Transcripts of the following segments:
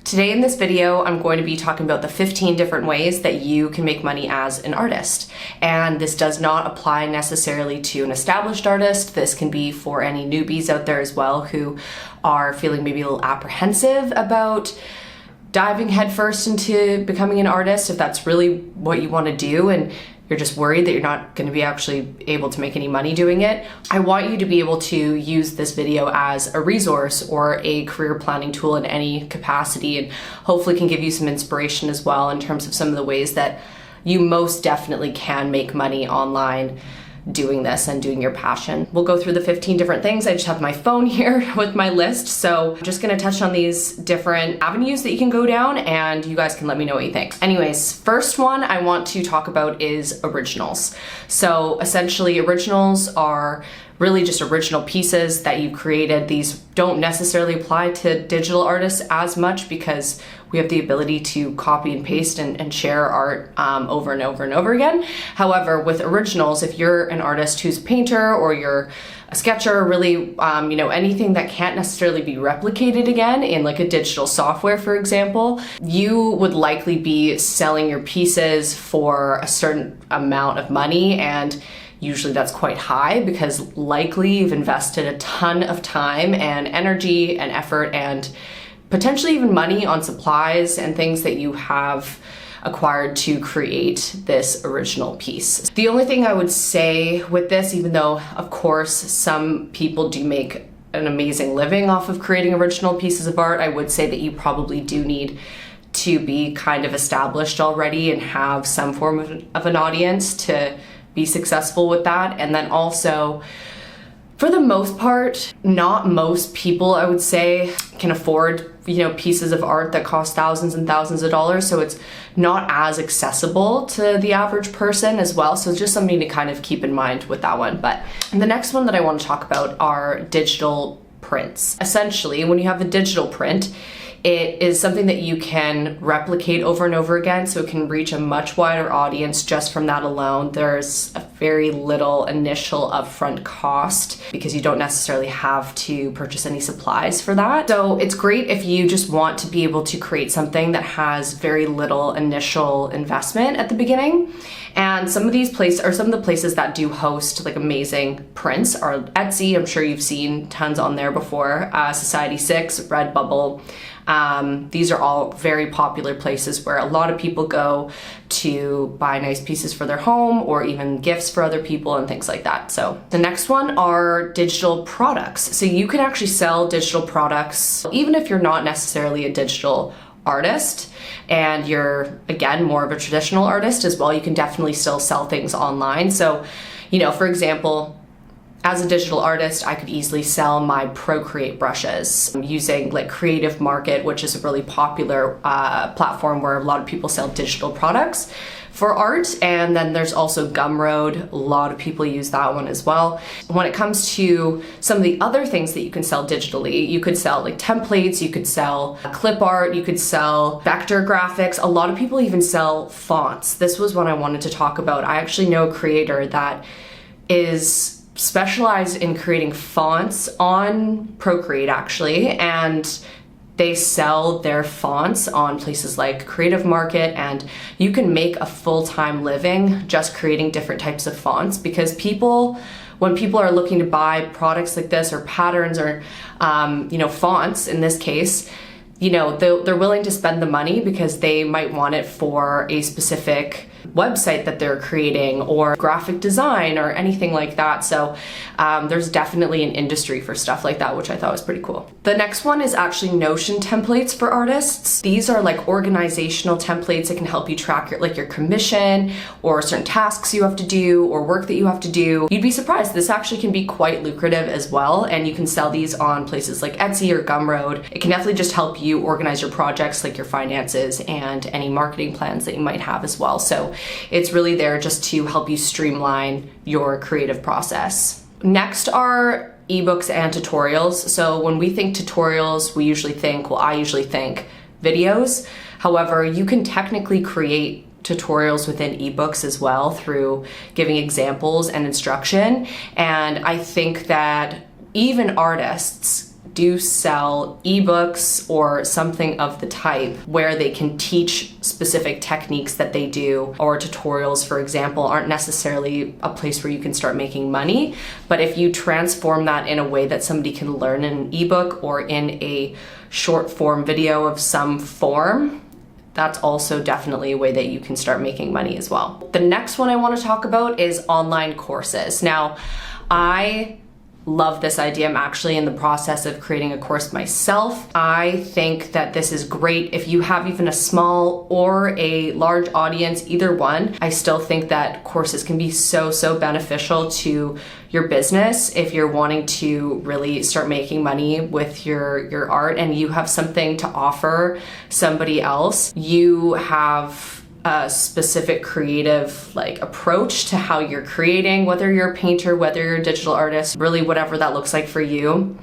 Today in this video, I'm going to be talking about the 15 different ways that you can make money as an artist. And this does not apply necessarily to an established artist. This can be for any newbies out there as well who are feeling maybe a little apprehensive about diving headfirst into becoming an artist, if that's really what you want to do and you're just worried that you're not going to be actually able to make any money doing it. I want you to be able to use this video as a resource or a career planning tool in any capacity, and hopefully can give you some inspiration as well in terms of some of the ways that you most definitely can make money online doing this and doing your passion. We'll go through the 15 different things. I just have my phone here with my list. So I'm just gonna touch on these different avenues that you can go down and you guys can let me know what you think. Anyways, first one I want to talk about is originals. So essentially originals are really just original pieces that you've created. These don't necessarily apply to digital artists as much because we have the ability to copy and paste and share art over and over and over again. However, with originals, if you're an artist who's a painter or you're a sketcher, really, anything that can't necessarily be replicated again in like a digital software, for example, you would likely be selling your pieces for a certain amount of money, and usually that's quite high because likely you've invested a ton of time and energy and effort and potentially even money on supplies and things that you have acquired to create this original piece. The only thing I would say with this, even though of course some people do make an amazing living off of creating original pieces of art, I would say that you probably do need to be kind of established already and have some form of an audience to be successful with that. And then also, for the most part, not most people, I would say, can afford, pieces of art that cost thousands and thousands of dollars. So it's not as accessible to the average person as well. So it's just something to kind of keep in mind with that one. But the next one that I want to talk about are digital prints. Essentially, when you have a digital print, it is something that you can replicate over and over again, so it can reach a much wider audience just from that alone. There's a very little initial upfront cost because you don't necessarily have to purchase any supplies for that. So it's great if you just want to be able to create something that has very little initial investment at the beginning. And some of the places that do host like amazing prints are Etsy. I'm sure you've seen tons on there before. Society6, Redbubble. These are all very popular places where a lot of people go to buy nice pieces for their home or even gifts for other people and things like that. So the next one are digital products. So you can actually sell digital products even if you're not necessarily a digital artist and you're, again, more of a traditional artist as well. You can definitely still sell things online. So, for example, as a digital artist, I could easily sell my Procreate brushes using like Creative Market, which is a really popular platform where a lot of people sell digital products for art. And then there's also Gumroad. A lot of people use that one as well. When it comes to some of the other things that you can sell digitally, you could sell like templates, you could sell clip art, you could sell vector graphics. A lot of people even sell fonts. This was what I wanted to talk about. I actually know a creator that is specialized in creating fonts on Procreate actually, and they sell their fonts on places like Creative Market, and you can make a full-time living just creating different types of fonts because when people are looking to buy products like this or patterns or fonts in this case, they're willing to spend the money because they might want it for a specific website that they're creating or graphic design or anything like that. So there's definitely an industry for stuff like that, which I thought was pretty cool. The next one is actually Notion templates for artists. These are like organizational templates that can help you track your commission or certain tasks you have to do or work that you have to do. You'd be surprised, this actually can be quite lucrative as well, and you can sell these on places like Etsy or Gumroad. It can definitely just help you organize your projects, like your finances and any marketing plans that you might have as well. So it's really there just to help you streamline your creative process. Next are ebooks and tutorials. So when we think tutorials, I usually think videos. However, you can technically create tutorials within ebooks as well through giving examples and instruction. And I think that even artists do sell ebooks or something of the type where they can teach specific techniques that they do, or tutorials, for example, aren't necessarily a place where you can start making money. But if you transform that in a way that somebody can learn in an ebook or in a short form video of some form, that's also definitely a way that you can start making money as well. The next one I want to talk about is online courses. Now, I love this idea. I'm actually in the process of creating a course myself. I think that this is great if you have even a small or a large audience, either one. I still think that courses can be so beneficial to your business if you're wanting to really start making money with your art and you have something to offer somebody else. You have a specific creative approach to how you're creating, whether you're a painter, whether you're a digital artist, really whatever that looks like for you.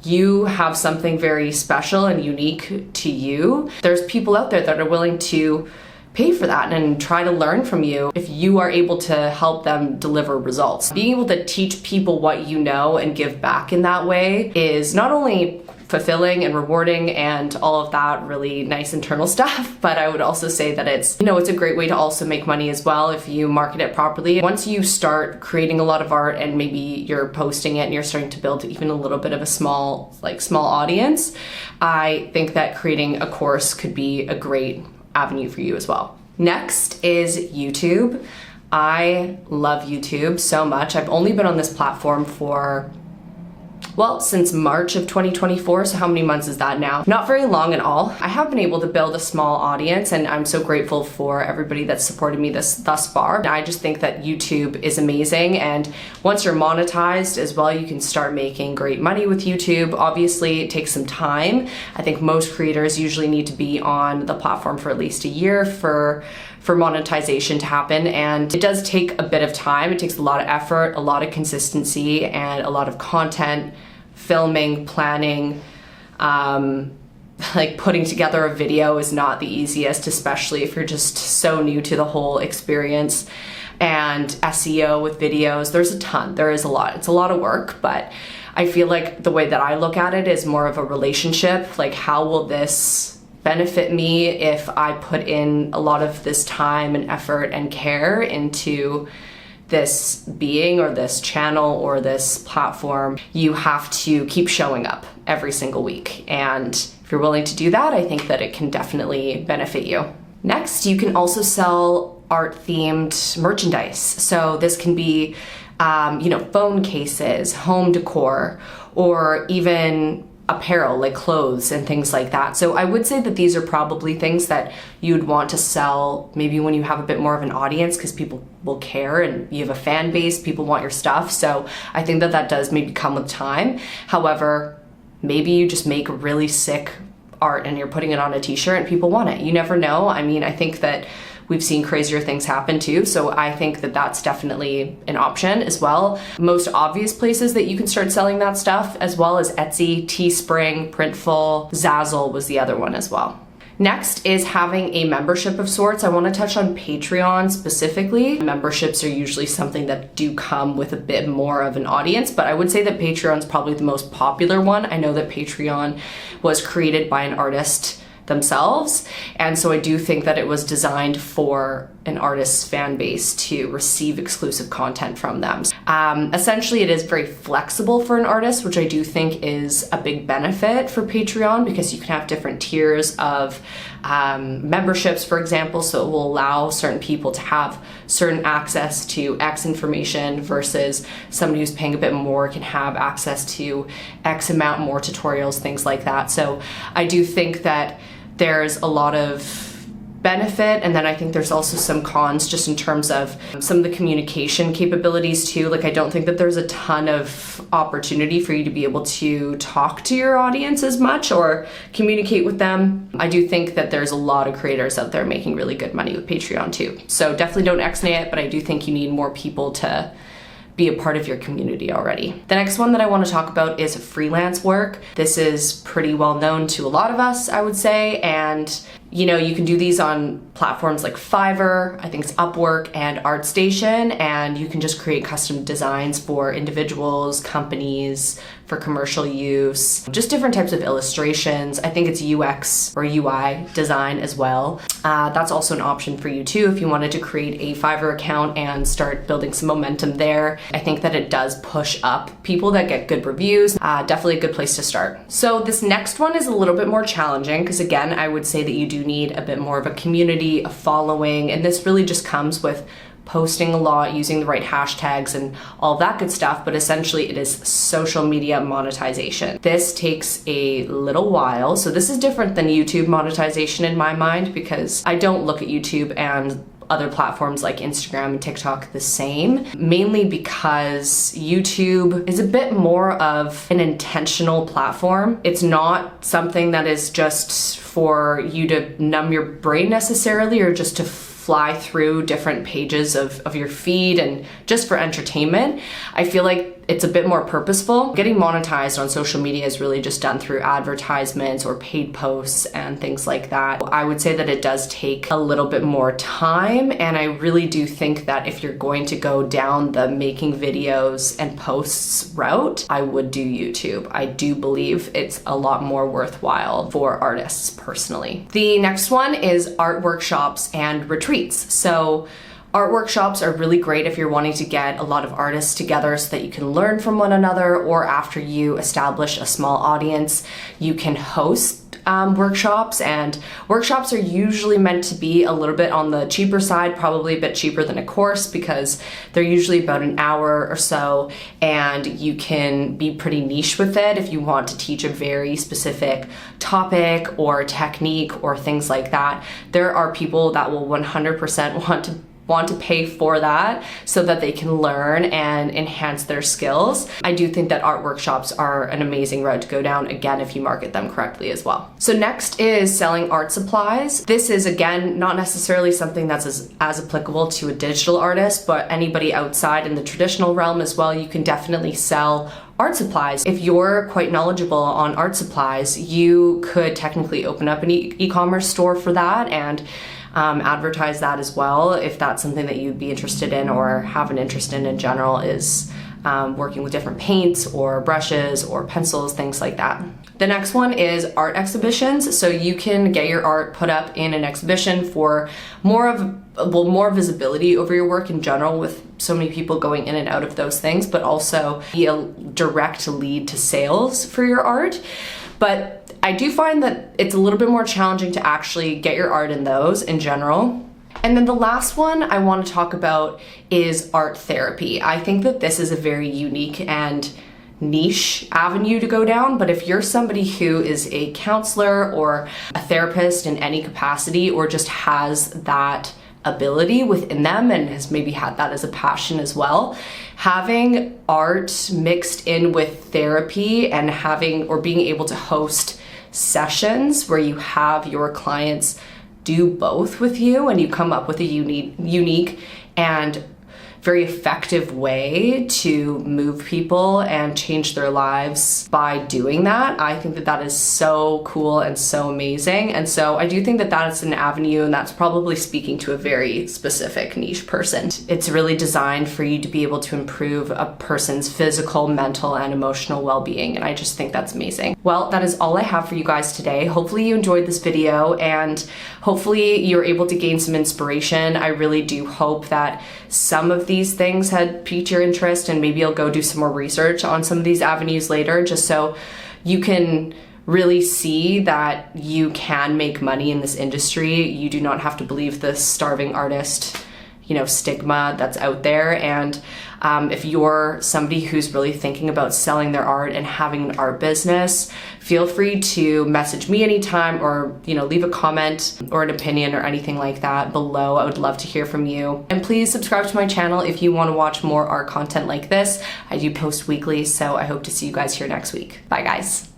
You have something very special and unique to you. There's people out there that are willing to pay for that and try to learn from you if you are able to help them deliver results. Being able to teach people what you know and give back in that way is not only fulfilling and rewarding and all of that really nice internal stuff, but I would also say that it's a great way to also make money as well if you market it properly. Once you start creating a lot of art and maybe you're posting it and you're starting to build even a little bit of a small audience, I think that creating a course could be a great avenue for you as well. Next is YouTube. I love YouTube so much. I've only been on this platform for since March of 2024, so how many months is that now? Not very long at all. I have been able to build a small audience and I'm so grateful for everybody that's supported me thus far. I just think that YouTube is amazing, and once you're monetized as well, you can start making great money with YouTube. Obviously, it takes some time. I think most creators usually need to be on the platform for at least a year for monetization to happen, and it does take a bit of time. It takes a lot of effort, a lot of consistency, and a lot of content, filming, planning. Putting together a video is not the easiest, especially if you're just so new to the whole experience. And SEO with videos, there is a lot. It's a lot of work, but I feel like the way that I look at it is more of a relationship. Like, how will this benefit me if I put in a lot of this time and effort and care into this being or this channel or this platform? You have to keep showing up every single week. And if you're willing to do that, I think that it can definitely benefit you. Next, you can also sell art-themed merchandise. So this can be, phone cases, home decor, or even apparel like clothes and things like that. So I would say that these are probably things that you'd want to sell maybe when you have a bit more of an audience, because people will care and you have a fan base, people want your stuff. So I think that does maybe come with time. However, maybe you just make really sick art and you're putting it on a t-shirt and people want it. You never know. I mean, I think that we've seen crazier things happen too, so I think that that's definitely an option as well. Most obvious places that you can start selling that stuff as well as Etsy, Teespring, Printful, Zazzle was the other one as well. Next is having a membership of sorts. I want to touch on Patreon specifically. Memberships are usually something that do come with a bit more of an audience, but I would say that Patreon's probably the most popular one. I know that Patreon was created by an artist themselves, and so I do think that it was designed for an artist's fan base to receive exclusive content from them. Essentially, it is very flexible for an artist, which I do think is a big benefit for Patreon, because you can have different tiers of memberships, for example, so it will allow certain people to have certain access to X information versus somebody who's paying a bit more can have access to X amount more tutorials, things like that. So I do think that there's a lot of benefit, and then I think there's also some cons just in terms of some of the communication capabilities too. Like, I don't think that there's a ton of opportunity for you to be able to talk to your audience as much or communicate with them. I do think that there's a lot of creators out there making really good money with Patreon too. So definitely don't ex-nay it, but I do think you need more people to be a part of your community already. The next one that I want to talk about is freelance work. This is pretty well known to a lot of us, I would say, and You know, you can do these on platforms like Fiverr, I think it's Upwork and ArtStation, and you can just create custom designs for individuals, companies, for commercial use, just different types of illustrations. I think it's UX or UI design as well. That's also an option for you too if you wanted to create a Fiverr account and start building some momentum there. I think that it does push up people that get good reviews. Definitely a good place to start. So this next one is a little bit more challenging because again, I would say that you do need a bit more of a community, a following, and this really just comes with posting a lot, using the right hashtags and all that good stuff, but essentially it is social media monetization. This takes a little while. So this is different than YouTube monetization in my mind because I don't look at YouTube and other platforms like Instagram and TikTok the same, mainly because YouTube is a bit more of an intentional platform. It's not something that is just for you to numb your brain necessarily or just to fly through different pages of your feed and just for entertainment. I feel like it's a bit more purposeful. Getting monetized on social media is really just done through advertisements or paid posts and things like that. I would say that it does take a little bit more time, and I really do think that if you're going to go down the making videos and posts route, I would do YouTube. I do believe it's a lot more worthwhile for artists personally. The next one is art workshops and retreats. So art workshops are really great if you're wanting to get a lot of artists together so that you can learn from one another, or after you establish a small audience, you can host workshops, and workshops are usually meant to be a little bit on the cheaper side, probably a bit cheaper than a course because they're usually about an hour or so, and you can be pretty niche with it if you want to teach a very specific topic or technique or things like that. There are people that will 100% want to pay for that so that they can learn and enhance their skills. I do think that art workshops are an amazing route to go down, again, if you market them correctly as well. So next is selling art supplies. This is, again, not necessarily something that's as applicable to a digital artist, but anybody outside in the traditional realm as well, you can definitely sell art supplies. If you're quite knowledgeable on art supplies, you could technically open up an e-commerce store for that and advertise that as well, if that's something that you'd be interested in or have an interest in general, is working with different paints or brushes or pencils, things like that. The next one is art exhibitions. So you can get your art put up in an exhibition for more visibility over your work in general, with so many people going in and out of those things, but also be a direct lead to sales for your art. But I do find that it's a little bit more challenging to actually get your art in those in general. And then the last one I want to talk about is art therapy. I think that this is a very unique and niche avenue to go down, but if you're somebody who is a counselor or a therapist in any capacity, or just has that ability within them and has maybe had that as a passion as well, having art mixed in with therapy and having or being able to host sessions where you have your clients do both with you and you come up with a unique and very effective way to move people and change their lives by doing that. I think that that is so cool and so amazing. And so I do think that that's an avenue, and that's probably speaking to a very specific niche person. It's really designed for you to be able to improve a person's physical, mental, and emotional well-being. And I just think that's amazing. Well, that is all I have for you guys today. Hopefully you enjoyed this video and hopefully you're able to gain some inspiration. I really do hope that some of these things had piqued your interest, and maybe I'll go do some more research on some of these avenues later, just so you can really see that you can make money in this industry. You do not have to believe the starving artist, stigma that's out there. And if you're somebody who's really thinking about selling their art and having an art business, feel free to message me anytime, or leave a comment or an opinion or anything like that below. I would love to hear from you. And please subscribe to my channel if you want to watch more art content like this. I do post weekly, so I hope to see you guys here next week. Bye guys.